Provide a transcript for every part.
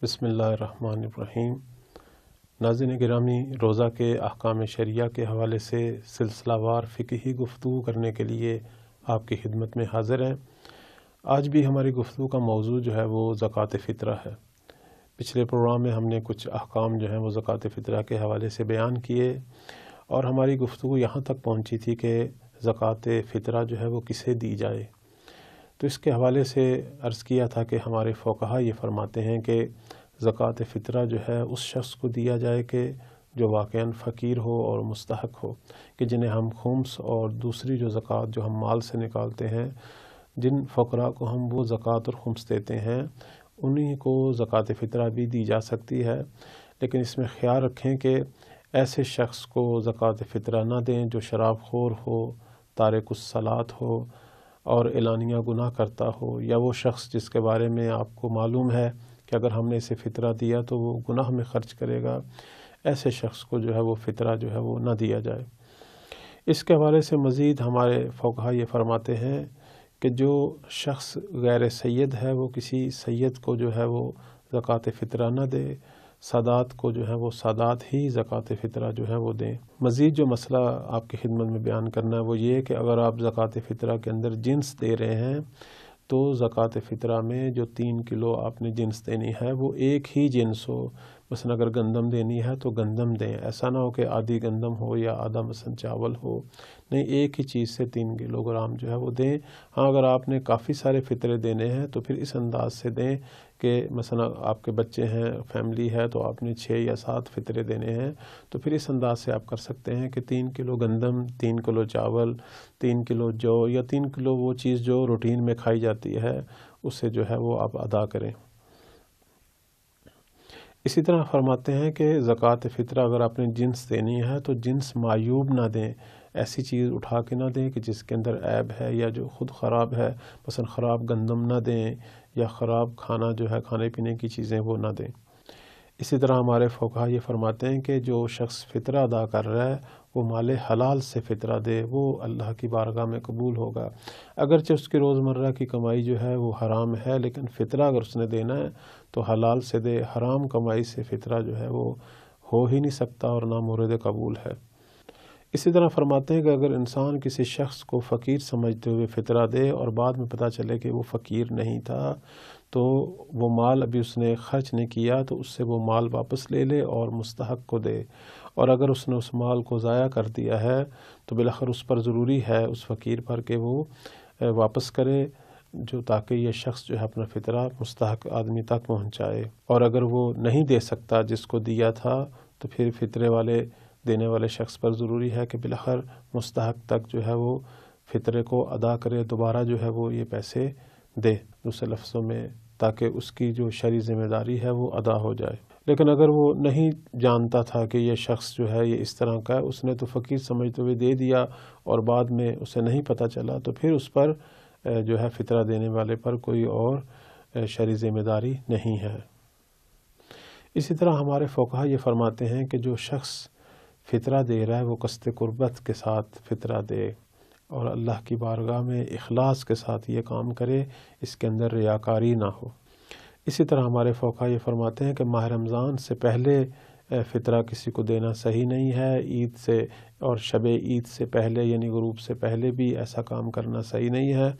بسم اللہ الرحمن الرحیم۔ ناظرین گرامی، روزہ کے احکام شریعہ کے حوالے سے سلسلہ وار فقہی گفتگو کرنے کے لیے آپ کی خدمت میں حاضر ہیں۔ آج بھی ہماری گفتگو کا موضوع جو ہے وہ زکوٰۃ فطرہ ہے۔ پچھلے پروگرام میں ہم نے کچھ احکام جو ہیں وہ زکوٰۃ فطرہ کے حوالے سے بیان کیے اور ہماری گفتگو یہاں تک پہنچی تھی کہ زکوٰۃ فطرہ جو ہے وہ کسے دی جائے۔ تو اس کے حوالے سے عرض کیا تھا کہ ہمارے فقہا یہ فرماتے ہیں کہ زکوٰۃ فطرہ جو ہے اس شخص کو دیا جائے کہ جو واقعاً فقیر ہو اور مستحق ہو، کہ جنہیں ہم خمس اور دوسری جو زکوٰۃ جو ہم مال سے نکالتے ہیں، جن فقراء کو ہم وہ زکوٰۃ اور خمس دیتے ہیں، انہیں کو زکوٰۃ فطرہ بھی دی جا سکتی ہے۔ لیکن اس میں خیال رکھیں کہ ایسے شخص کو زکوٰۃ فطرہ نہ دیں جو شراب خور ہو، تارک الصلاۃ ہو اور اعلانیہ گناہ کرتا ہو، یا وہ شخص جس کے بارے میں آپ کو معلوم ہے کہ اگر ہم نے اسے فطرہ دیا تو وہ گناہ میں خرچ کرے گا، ایسے شخص کو جو ہے وہ فطرہ جو ہے وہ نہ دیا جائے۔ اس کے حوالے سے مزید ہمارے فقہا یہ فرماتے ہیں کہ جو شخص غیر سید ہے وہ کسی سید کو جو ہے وہ زکوٰۃ فطرہ نہ دے، سادات کو جو ہے وہ سادات ہی زکوٰۃ فطرہ جو ہے وہ دیں۔ مزید جو مسئلہ آپ کی خدمت میں بیان کرنا ہے وہ یہ کہ اگر آپ زکوٰۃ فطرہ کے اندر جنس دے رہے ہیں تو زکوٰۃ فطرہ میں جو 3 کلو آپ نے جنس دینی ہے وہ ایک ہی جنس ہو۔ مثلا اگر گندم دینی ہے تو گندم دیں، ایسا نہ ہو کہ آدھی گندم ہو یا آدھا مثلا چاول ہو، نہیں، ایک ہی چیز سے 3 کلو گرام جو ہے وہ دیں۔ ہاں، اگر آپ نے کافی سارے فطرے دینے ہیں تو پھر اس انداز سے دیں کہ مثلا آپ کے بچے ہیں، فیملی ہے، تو آپ نے 6 یا 7 فطرے دینے ہیں، تو پھر اس انداز سے آپ کر سکتے ہیں کہ 3 کلو گندم، 3 کلو چاول، 3 کلو جو یا 3 کلو وہ چیز جو روٹین میں کھائی جاتی ہے اسے جو ہے وہ آپ ادا کریں۔ اسی طرح فرماتے ہیں کہ زکوٰۃ فطرہ اگر آپ نے جنس دینی ہے تو جنس معیوب نہ دیں، ایسی چیز اٹھا کے نہ دیں کہ جس کے اندر عیب ہے یا جو خود خراب ہے، مثلا خراب گندم نہ دیں یا خراب کھانا جو ہے کھانے پینے کی چیزیں وہ نہ دیں۔ اسی طرح ہمارے فقہا یہ فرماتے ہیں کہ جو شخص فطرہ ادا کر رہا ہے وہ مال حلال سے فطرہ دے، وہ اللہ کی بارگاہ میں قبول ہوگا۔ اگرچہ اس کی روزمرہ کی کمائی جو ہے وہ حرام ہے، لیکن فطرہ اگر اس نے دینا ہے تو حلال سے دے، حرام کمائی سے فطرہ جو ہے وہ ہو ہی نہیں سکتا اور نہ مورد قبول ہے۔ اسی طرح فرماتے ہیں کہ اگر انسان کسی شخص کو فقیر سمجھتے ہوئے فطرہ دے اور بعد میں پتہ چلے کہ وہ فقیر نہیں تھا، تو وہ مال ابھی اس نے خرچ نہیں کیا تو اس سے وہ مال واپس لے لے اور مستحق کو دے، اور اگر اس نے اس مال کو ضائع کر دیا ہے تو بالآخر اس پر ضروری ہے اس فقیر پر کہ وہ واپس کرے، جو تاکہ یہ شخص جو ہے اپنا فطرہ مستحق آدمی تک پہنچائے۔ اور اگر وہ نہیں دے سکتا جس کو دیا تھا تو پھر فطرے والے دینے والے شخص پر ضروری ہے کہ بالآخر مستحق تک جو ہے وہ فطرے کو ادا کرے، دوبارہ جو ہے وہ یہ پیسے دے، دوسرے لفظوں میں، تاکہ اس کی جو شرعی ذمہ داری ہے وہ ادا ہو جائے۔ لیکن اگر وہ نہیں جانتا تھا کہ یہ شخص جو ہے یہ اس طرح کا ہے، اس نے تو فقیر سمجھتے ہوئے دے دیا اور بعد میں اسے نہیں پتہ چلا، تو پھر اس پر جو ہے فطرہ دینے والے پر کوئی اور شرعی ذمہ داری نہیں ہے۔ اسی طرح ہمارے فقہا یہ فرماتے ہیں کہ جو شخص فطرہ دے رہا ہے وہ قصد قربت کے ساتھ فطرہ دے اور اللہ کی بارگاہ میں اخلاص کے ساتھ یہ کام کرے، اس کے اندر ریاکاری نہ ہو۔ اسی طرح ہمارے فقہا یہ فرماتے ہیں کہ ماہ رمضان سے پہلے فطرہ کسی کو دینا صحیح نہیں ہے، عید سے اور شب عید سے پہلے یعنی غروب سے پہلے بھی ایسا کام کرنا صحیح نہیں ہے۔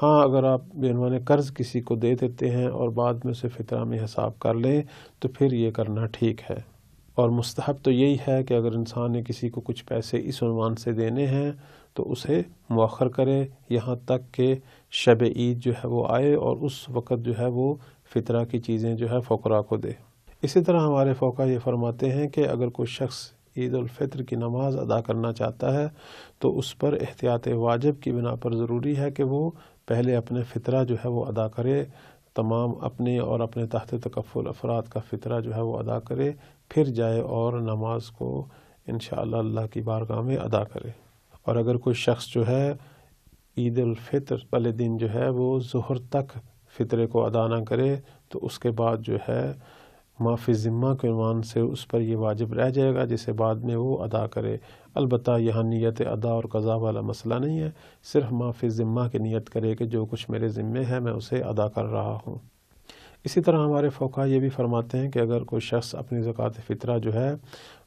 ہاں، اگر آپ بعنوان قرض کسی کو دے دیتے ہیں اور بعد میں اسے فطرہ میں حساب کر لیں تو پھر یہ کرنا ٹھیک ہے، اور مستحب تو یہی ہے کہ اگر انسان نے کسی کو کچھ پیسے اس عنوان سے دینے ہیں تو اسے مؤخر کرے یہاں تک کہ شب عید جو ہے وہ آئے اور اس وقت جو ہے وہ فطرہ کی چیزیں جو ہے فقراء کو دے۔ اسی طرح ہمارے فقہا یہ فرماتے ہیں کہ اگر کوئی شخص عید الفطر کی نماز ادا کرنا چاہتا ہے تو اس پر احتیاط واجب کی بنا پر ضروری ہے کہ وہ پہلے اپنے فطرہ جو ہے وہ ادا کرے، تمام اپنے اور اپنے تحت تکفل افراد کا فطرہ جو ہے وہ ادا کرے، پھر جائے اور نماز کو انشاءاللہ اللہ کی بارگاہ میں ادا کرے۔ اور اگر کوئی شخص جو ہے عید الفطر والے دن جو ہے وہ ظہر تک فطرے کو ادا نہ کرے تو اس کے بعد جو ہے معافی ذمہ کے عنوان سے اس پر یہ واجب رہ جائے گا، جسے بعد میں وہ ادا کرے۔ البتہ یہاں نیت ادا اور قضا والا مسئلہ نہیں ہے، صرف معافی ذمہ کی نیت کرے کہ جو کچھ میرے ذمے ہے میں اسے ادا کر رہا ہوں۔ اسی طرح ہمارے فقہا یہ بھی فرماتے ہیں کہ اگر کوئی شخص اپنی زکوٰۃ فطرہ جو ہے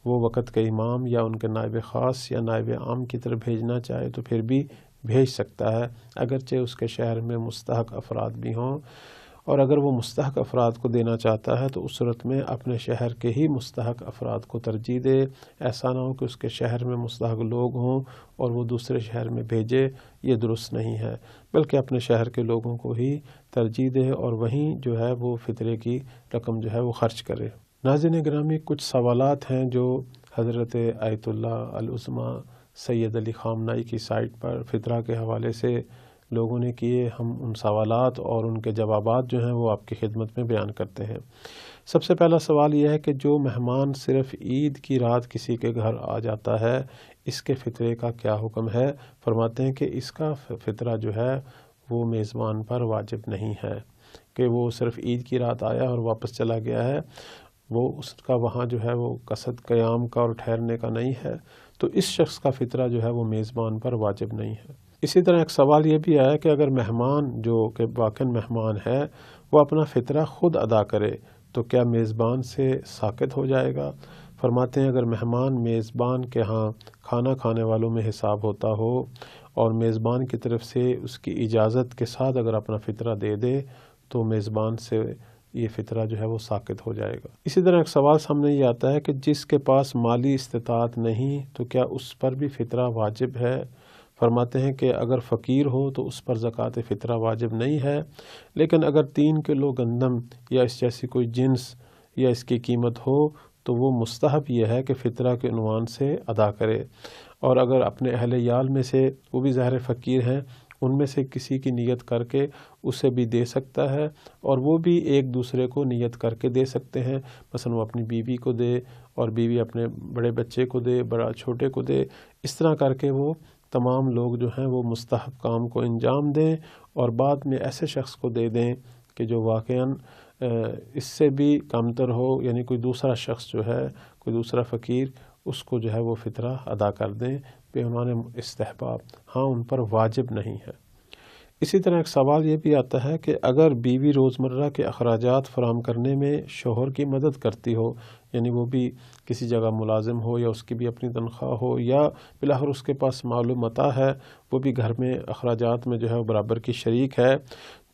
وہ وقت کے امام یا ان کے نائب خاص یا نائب عام کی طرف بھیجنا چاہے تو پھر بھی بھیج سکتا ہے، اگرچہ اس کے شہر میں مستحق افراد بھی ہوں، اور اگر وہ مستحق افراد کو دینا چاہتا ہے تو اس صورت میں اپنے شہر کے ہی مستحق افراد کو ترجیح دے۔ ایسا نہ ہو کہ اس کے شہر میں مستحق لوگ ہوں اور وہ دوسرے شہر میں بھیجے، یہ درست نہیں ہے، بلکہ اپنے شہر کے لوگوں کو ہی ترجیح دے اور وہیں جو ہے وہ فطرے کی رقم جو ہے وہ خرچ کرے۔ ناظرین گرامی، کچھ سوالات ہیں جو حضرت آیت اللہ العظمیٰ سید علی خامنائی کی سائٹ پر فطرہ کے حوالے سے لوگوں نے کیے۔ ہم ان سوالات اور ان کے جوابات جو ہیں وہ آپ کی خدمت میں بیان کرتے ہیں۔ سب سے پہلا سوال یہ ہے کہ جو مہمان صرف عید کی رات کسی کے گھر آ جاتا ہے، اس کے فطرے کا کیا حکم ہے؟ فرماتے ہیں کہ اس کا فطرہ جو ہے وہ میزبان پر واجب نہیں ہے، کہ وہ صرف عید کی رات آیا اور واپس چلا گیا ہے، وہ اس کا وہاں جو ہے وہ قصد قیام کا اور ٹھہرنے کا نہیں ہے، تو اس شخص کا فطرہ جو ہے وہ میزبان پر واجب نہیں ہے۔ اسی طرح ایک سوال یہ بھی آیا کہ اگر مہمان جو کہ واقعاً مہمان ہے وہ اپنا فطرہ خود ادا کرے تو کیا میزبان سے ساقط ہو جائے گا؟ فرماتے ہیں اگر مہمان میزبان کے ہاں کھانا کھانے والوں میں حساب ہوتا ہو اور میزبان کی طرف سے اس کی اجازت کے ساتھ اگر اپنا فطرہ دے دے تو میزبان سے یہ فطرہ جو ہے وہ ساقط ہو جائے گا۔ اسی طرح ایک سوال سامنے یہ آتا ہے کہ جس کے پاس مالی استطاعت نہیں تو کیا اس پر بھی فطرہ واجب ہے؟ فرماتے ہیں کہ اگر فقیر ہو تو اس پر زکوٰۃ فطرہ واجب نہیں ہے، لیکن اگر 3 کلو گندم یا اس جیسی کوئی جنس یا اس کی قیمت ہو تو وہ مستحب یہ ہے کہ فطرہ کے عنوان سے ادا کرے، اور اگر اپنے اہل یال میں سے، وہ بھی ظاہر فقیر ہیں، ان میں سے کسی کی نیت کر کے اسے بھی دے سکتا ہے، اور وہ بھی ایک دوسرے کو نیت کر کے دے سکتے ہیں، مثلا وہ اپنی بیوی کو دے اور بیوی اپنے بڑے بچے کو دے، بڑا چھوٹے کو دے، اس طرح کر کے وہ تمام لوگ جو ہیں وہ مستحب کام کو انجام دیں اور بعد میں ایسے شخص کو دے دیں کہ جو واقعاً اس سے بھی کمتر ہو، یعنی کوئی دوسرا شخص جو ہے، کوئی دوسرا فقیر، اس کو جو ہے وہ فطرہ ادا کر دیں بعنوان استحباب، ہاں ان پر واجب نہیں ہے۔ اسی طرح ایک سوال یہ بھی آتا ہے کہ اگر بیوی روزمرہ کے اخراجات فراہم کرنے میں شوہر کی مدد کرتی ہو، یعنی وہ بھی کسی جگہ ملازم ہو یا اس کی بھی اپنی تنخواہ ہو یا بالآخر اس کے پاس مال و متاع ہے، وہ بھی گھر میں اخراجات میں جو ہے وہ برابر کی شریک ہے،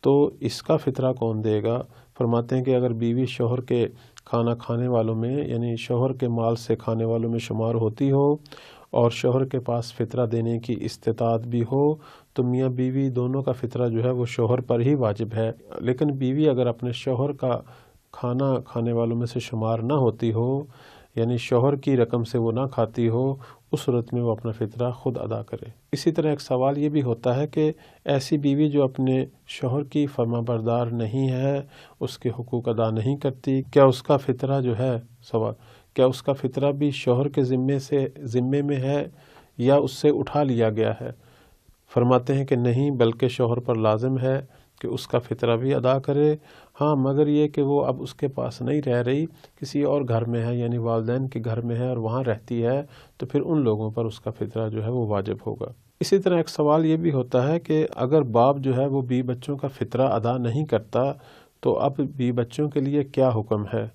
تو اس کا فطرہ کون دے گا؟ فرماتے ہیں کہ اگر بیوی شوہر کے کھانا کھانے والوں میں، یعنی شوہر کے مال سے کھانے والوں میں شمار ہوتی ہو اور شوہر کے پاس فطرہ دینے کی استطاعت بھی ہو تو میاں بیوی دونوں کا فطرہ جو ہے وہ شوہر پر ہی واجب ہے، لیکن بیوی اگر اپنے شوہر کا کھانا کھانے والوں میں سے شمار نہ ہوتی ہو، یعنی شوہر کی رقم سے وہ نہ کھاتی ہو، اس صورت میں وہ اپنا فطرہ خود ادا کرے۔ اسی طرح ایک سوال یہ بھی ہوتا ہے کہ ایسی بیوی جو اپنے شوہر کی فرما بردار نہیں ہے، اس کے حقوق ادا نہیں کرتی، کیا اس کا فطرہ جو ہے، سوال، کیا اس کا فطرہ بھی شوہر کے ذمے میں ہے یا اس سے اٹھا لیا گیا ہے؟ فرماتے ہیں کہ نہیں، بلکہ شوہر پر لازم ہے کہ اس کا فطرہ بھی ادا کرے، ہاں مگر یہ کہ وہ اب اس کے پاس نہیں رہ رہی، کسی اور گھر میں ہے، یعنی والدین کے گھر میں ہے اور وہاں رہتی ہے، تو پھر ان لوگوں پر اس کا فطرہ جو ہے وہ واجب ہوگا۔ اسی طرح ایک سوال یہ بھی ہوتا ہے کہ اگر باپ جو ہے وہ بیوی بچوں کا فطرہ ادا نہیں کرتا تو اب بیوی بچوں کے لیے کیا حکم ہے؟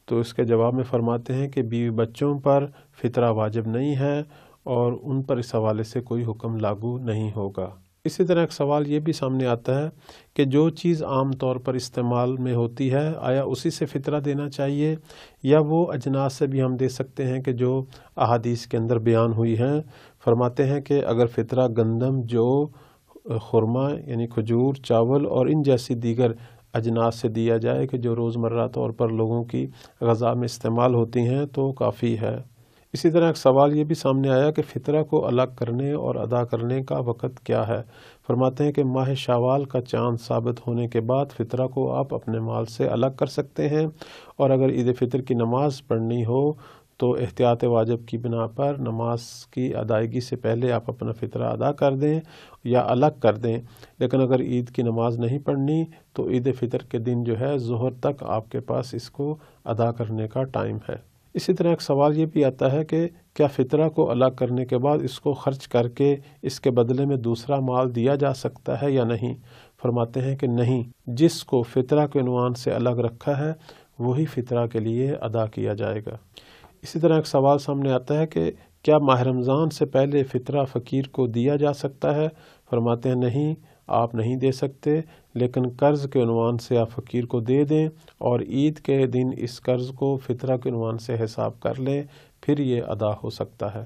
تو اس کے جواب میں فرماتے ہیں کہ بیوی بچوں پر فطرہ واجب نہیں ہے اور ان پر اس حوالے سے کوئی حکم لاگو نہیں ہوگا۔ اسی طرح ایک سوال یہ بھی سامنے آتا ہے کہ جو چیز عام طور پر استعمال میں ہوتی ہے، آیا اسی سے فطرہ دینا چاہیے یا وہ اجناس سے بھی ہم دے سکتے ہیں کہ جو احادیث کے اندر بیان ہوئی ہیں؟ فرماتے ہیں کہ اگر فطرہ گندم، جو، خرما یعنی کھجور، چاول اور ان جیسی دیگر اجناس سے دیا جائے کہ جو روزمرہ طور پر لوگوں کی غذا میں استعمال ہوتی ہیں تو کافی ہے۔ اسی طرح ایک سوال یہ بھی سامنے آیا کہ فطرہ کو الگ کرنے اور ادا کرنے کا وقت کیا ہے؟ فرماتے ہیں کہ ماہ شوال کا چاند ثابت ہونے کے بعد فطرہ کو آپ اپنے مال سے الگ کر سکتے ہیں، اور اگر عید فطر کی نماز پڑھنی ہو تو احتیاط واجب کی بنا پر نماز کی ادائیگی سے پہلے آپ اپنا فطرہ ادا کر دیں یا الگ کر دیں، لیکن اگر عید کی نماز نہیں پڑھنی تو عید فطر کے دن جو ہے ظہر تک آپ کے پاس اس کو ادا کرنے کا ٹائم ہے۔ اسی طرح ایک سوال یہ بھی آتا ہے کہ کیا فطرہ کو الگ کرنے کے بعد اس کو خرچ کر کے اس کے بدلے میں دوسرا مال دیا جا سکتا ہے یا نہیں؟ فرماتے ہیں کہ نہیں، جس کو فطرہ کے عنوان سے الگ رکھا ہے وہی فطرہ کے لیے ادا کیا جائے گا۔ اسی طرح ایک سوال سامنے آتا ہے کہ کیا ماہ رمضان سے پہلے فطرہ فقیر کو دیا جا سکتا ہے؟ فرماتے ہیں نہیں، آپ نہیں دے سکتے، لیکن قرض کے عنوان سے آپ فقیر کو دے دیں اور عید کے دن اس قرض کو فطرہ کے عنوان سے حساب کر لیں، پھر یہ ادا ہو سکتا ہے۔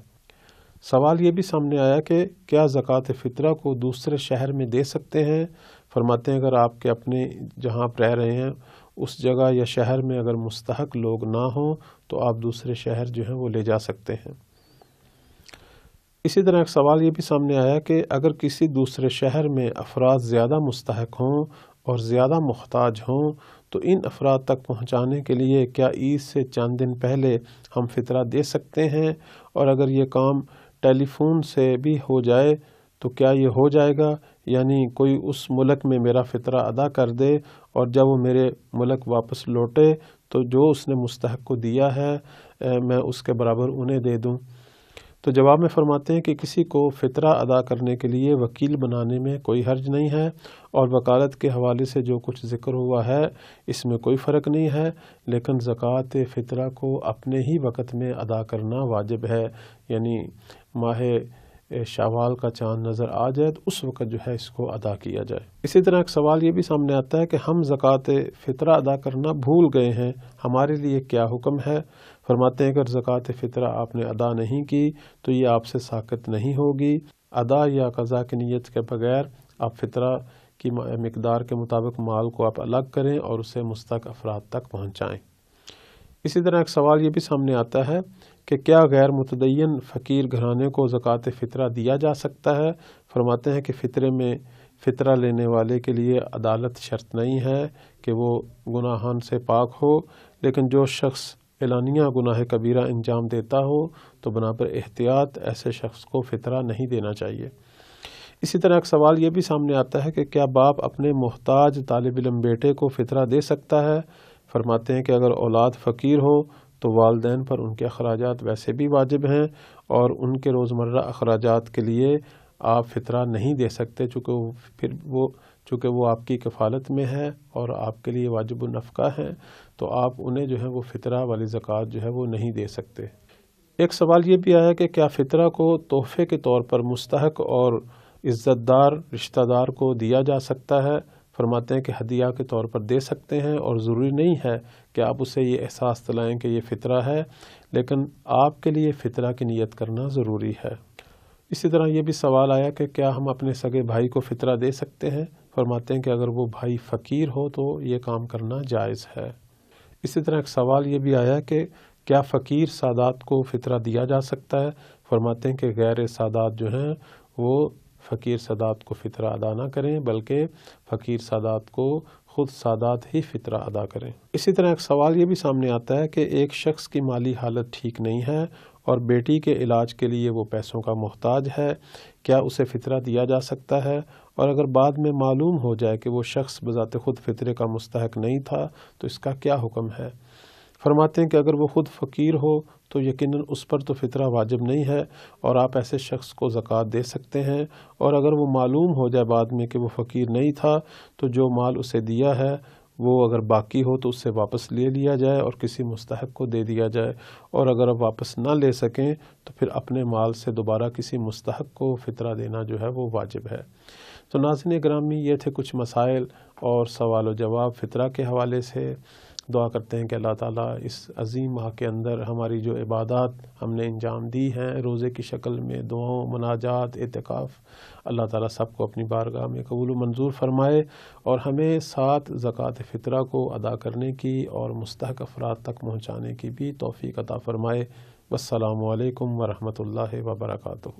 سوال یہ بھی سامنے آیا کہ کیا زکوٰۃ فطرہ کو دوسرے شہر میں دے سکتے ہیں؟ فرماتے ہیں اگر آپ کے اپنے جہاں آپ رہ رہے ہیں اس جگہ یا شہر میں اگر مستحق لوگ نہ ہوں تو آپ دوسرے شہر جو ہیں وہ لے جا سکتے ہیں۔ اسی طرح ایک سوال یہ بھی سامنے آیا کہ اگر کسی دوسرے شہر میں افراد زیادہ مستحق ہوں اور زیادہ محتاج ہوں تو ان افراد تک پہنچانے کے لیے کیا عید سے چند دن پہلے ہم فطرہ دے سکتے ہیں؟ اور اگر یہ کام ٹیلی فون سے بھی ہو جائے تو کیا یہ ہو جائے گا؟ یعنی کوئی اس ملک میں میرا فطرہ ادا کر دے اور جب وہ میرے ملک واپس لوٹے تو جو اس نے مستحق کو دیا ہے میں اس کے برابر انہیں دے دوں۔ تو جواب میں فرماتے ہیں کہ کسی کو فطرہ ادا کرنے کے لیے وکیل بنانے میں کوئی حرج نہیں ہے، اور وکالت کے حوالے سے جو کچھ ذکر ہوا ہے اس میں کوئی فرق نہیں ہے، لیکن زکوٰۃ فطرہ کو اپنے ہی وقت میں ادا کرنا واجب ہے، یعنی ماہ شوال کا چاند نظر آ جائے تو اس وقت جو ہے اس کو ادا کیا جائے۔ اسی طرح ایک سوال یہ بھی سامنے آتا ہے کہ ہم زکوٰۃ فطرہ ادا کرنا بھول گئے ہیں، ہمارے لیے کیا حکم ہے؟ فرماتے ہیں اگر زکوٰۃ فطرہ آپ نے ادا نہیں کی تو یہ آپ سے ساقط نہیں ہوگی۔ ادا یا قضا کی نیت کے بغیر آپ فطرہ کی مقدار کے مطابق مال کو آپ الگ کریں اور اسے مستحق افراد تک پہنچائیں۔ اسی طرح ایک سوال یہ بھی سامنے آتا ہے کہ کیا غیر متدین فقیر گھرانے کو زکوٰۃ فطرہ دیا جا سکتا ہے؟ فرماتے ہیں کہ فطرے میں فطرہ لینے والے کے لیے عدالت شرط نہیں ہے کہ وہ گناہان سے پاک ہو، لیکن جو شخص اعلانیہ گناہ کبیرہ انجام دیتا ہو تو بنا پر احتیاط ایسے شخص کو فطرہ نہیں دینا چاہیے۔ اسی طرح ایک سوال یہ بھی سامنے آتا ہے کہ کیا باپ اپنے محتاج طالب علم بیٹے کو فطرہ دے سکتا ہے؟ فرماتے ہیں کہ اگر اولاد فقیر ہو تو والدین پر ان کے اخراجات ویسے بھی واجب ہیں اور ان کے روزمرہ اخراجات کے لیے آپ فطرہ نہیں دے سکتے، چونکہ وہ آپ کی کفالت میں ہے اور آپ کے لیے واجب النفقہ ہیں، تو آپ انہیں جو ہے وہ فطرہ والی زکوٰۃ جو ہے وہ نہیں دے سکتے۔ ایک سوال یہ بھی آیا کہ کیا فطرہ کو تحفے کے طور پر مستحق اور عزت دار رشتہ دار کو دیا جا سکتا ہے؟ فرماتے ہیں کہ ہدیہ کے طور پر دے سکتے ہیں، اور ضروری نہیں ہے کہ آپ اسے یہ احساس دلائیں کہ یہ فطرہ ہے، لیکن آپ کے لیے فطرہ کی نیت کرنا ضروری ہے۔ اسی طرح یہ بھی سوال آیا کہ کیا ہم اپنے سگے بھائی کو فطرہ دے سکتے ہیں؟ فرماتے ہیں کہ اگر وہ بھائی فقیر ہو تو یہ کام کرنا جائز ہے۔ اسی طرح ایک سوال یہ بھی آیا کہ کیا فقیر سادات کو فطرہ دیا جا سکتا ہے؟ فرماتے ہیں کہ غیر سادات جو ہیں وہ فقیر سادات کو فطرہ ادا نہ کریں، بلکہ فقیر سادات کو خود سادات ہی فطرہ ادا کریں۔ اسی طرح ایک سوال یہ بھی سامنے آتا ہے کہ ایک شخص کی مالی حالت ٹھیک نہیں ہے اور بیٹی کے علاج کے لیے وہ پیسوں کا محتاج ہے، کیا اسے فطرہ دیا جا سکتا ہے؟ اور اگر بعد میں معلوم ہو جائے کہ وہ شخص بذات خود فطرے کا مستحق نہیں تھا تو اس کا کیا حکم ہے؟ فرماتے ہیں کہ اگر وہ خود فقیر ہو تو یقیناً اس پر تو فطرہ واجب نہیں ہے اور آپ ایسے شخص کو زکوٰۃ دے سکتے ہیں، اور اگر وہ معلوم ہو جائے بعد میں کہ وہ فقیر نہیں تھا تو جو مال اسے دیا ہے وہ اگر باقی ہو تو اس سے واپس لے لیا جائے اور کسی مستحق کو دے دیا جائے، اور اگر آپ واپس نہ لے سکیں تو پھر اپنے مال سے دوبارہ کسی مستحق کو فطرہ دینا جو ہے وہ واجب ہے۔ تو ناظرین گرامی، یہ تھے کچھ مسائل اور سوال و جواب فطرہ کے حوالے سے۔ دعا کرتے ہیں کہ اللہ تعالیٰ اس عظیم ماہ کے اندر ہماری جو عبادات ہم نے انجام دی ہیں روزے کی شکل میں، دعاؤں، مناجات، اعتکاف، اللہ تعالیٰ سب کو اپنی بارگاہ میں قبول و منظور فرمائے اور ہمیں ساتھ زکوٰۃ فطرہ کو ادا کرنے کی اور مستحق افراد تک پہنچانے کی بھی توفیق عطا فرمائے۔ والسلام علیکم ورحمۃ اللہ وبرکاتہ۔